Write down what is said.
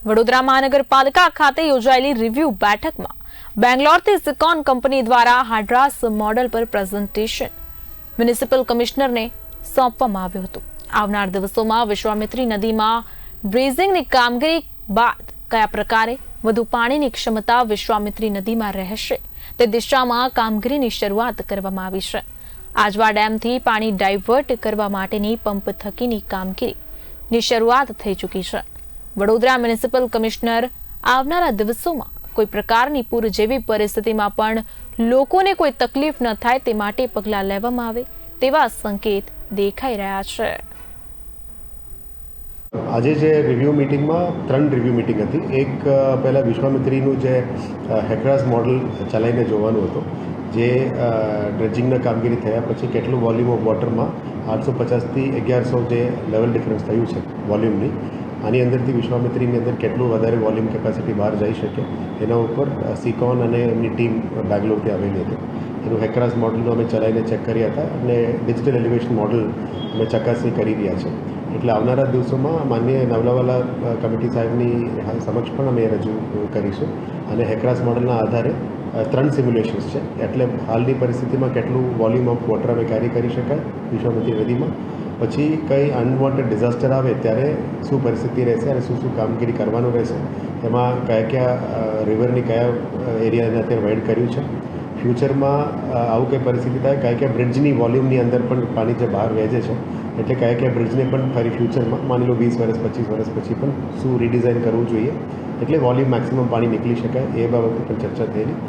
વડોદરા મહાનગરપાલિકા ખાતે યોજાયેલી રિવ્યુ બેઠકમાં બેંગ્લોરથી સિકોન કંપની દ્વારા હાડ્રાસ મોડલ પર પ્રેઝન્ટેશન મ્યુનિસિપલ કમિશનરને સોંપવામાં આવ્યું હતું. આવનાર દિવસોમાં વિશ્વામિત્રી નદીમાં બ્રેઝિંગની કામગીરી બાદ કયા પ્રકારે વધુ પાણીની ક્ષમતા વિશ્વામિત્રી નદીમાં રહેશે તે દિશામાં કામગીરીની શરૂઆત કરવામાં આવી છે. આજવા ડેમથી પાણી ડાયવર્ટ કરવા માટેની પંપ થકીની કામગીરીની શરૂઆત થઈ ચૂકી છે. વડોદરા મ્યુનિસિપલ કમિશનર આવનારા દિવસોમાં કોઈ પ્રકારની પૂર જેવી પરિસ્થિતિમાં પણ લોકોને કોઈ તકલીફ ન થાય તે માટે પગલાં લેવામાં આવે તેવા સંકેત દેખાઈ રહ્યા છે. આજે જે રિવ્યુ મિટિંગમાં 3 રિવ્યુ મિટિંગ હતી. એક પહેલાં વિશ્વામિત્રીનું જે હેડ્રાસ મોડલ ચલાવીને જોવાનું હતું, જે ડ્રેજિંગના કામગીરી થયા પછી કેટલું વોલ્યુમ ઓફ વોટરમાં 850થી 1100 જે લેવલ ડિફરન્સ થયું છે વોલ્યુમની, આની અંદરથી વિશ્વામિત્રીની અંદર કેટલું વધારે વોલ્યુમ કેપેસિટી બહાર જઈ શકે એના ઉપર સિકોન અને એમની ટીમ બેંગ્લોરથી આવેલી હતી. એનું હેડ્રાસ મોડલનું અમે ચલાવીને ચેક કર્યા હતા અને ડિજિટલ એલિવેશન મોડલ અમે ચકાસણી કરી રહ્યા છે. એટલે આવનારા દિવસોમાં માનનીય નવલાવાલા કમિટી સાહેબની સમક્ષ પણ અમે રજૂ કરીશું અને હેડ્રાસ મોડલના આધારે 3 સિમ્યુલેશન્સ છે. એટલે હાલની પરિસ્થિતિમાં કેટલું વોલ્યુમ ઓફ વોટર અમે કેરી કરી શકાય વિશ્વામિત્રી નદીમાં, પછી કંઈ અનવોન્ટેડ ડિઝાસ્ટર આવે ત્યારે શું પરિસ્થિતિ રહેશે અને શું કામગીરી કરવાનું રહેશે, એમાં કયા રિવરની કયા એરિયાને અત્યારે વાઇડ કર્યું છે. ફ્યુચરમાં આવું કંઈ પરિસ્થિતિ થાય કયા બ્રિડ્જની વોલ્યુમની અંદર પણ પાણી જે બહાર વહેંચે છે, એટલે કયા બ્રિડ્જને પણ ફરી ફ્યુચરમાં માની લો 20 વર્ષ 25 વર્ષ પછી પણ શું રીડિઝાઇન કરવું જોઈએ, એટલે વોલ્યુમ મેક્સિમમ પાણી નીકળી શકાય એ બાબતે પણ ચર્ચા થયેલી.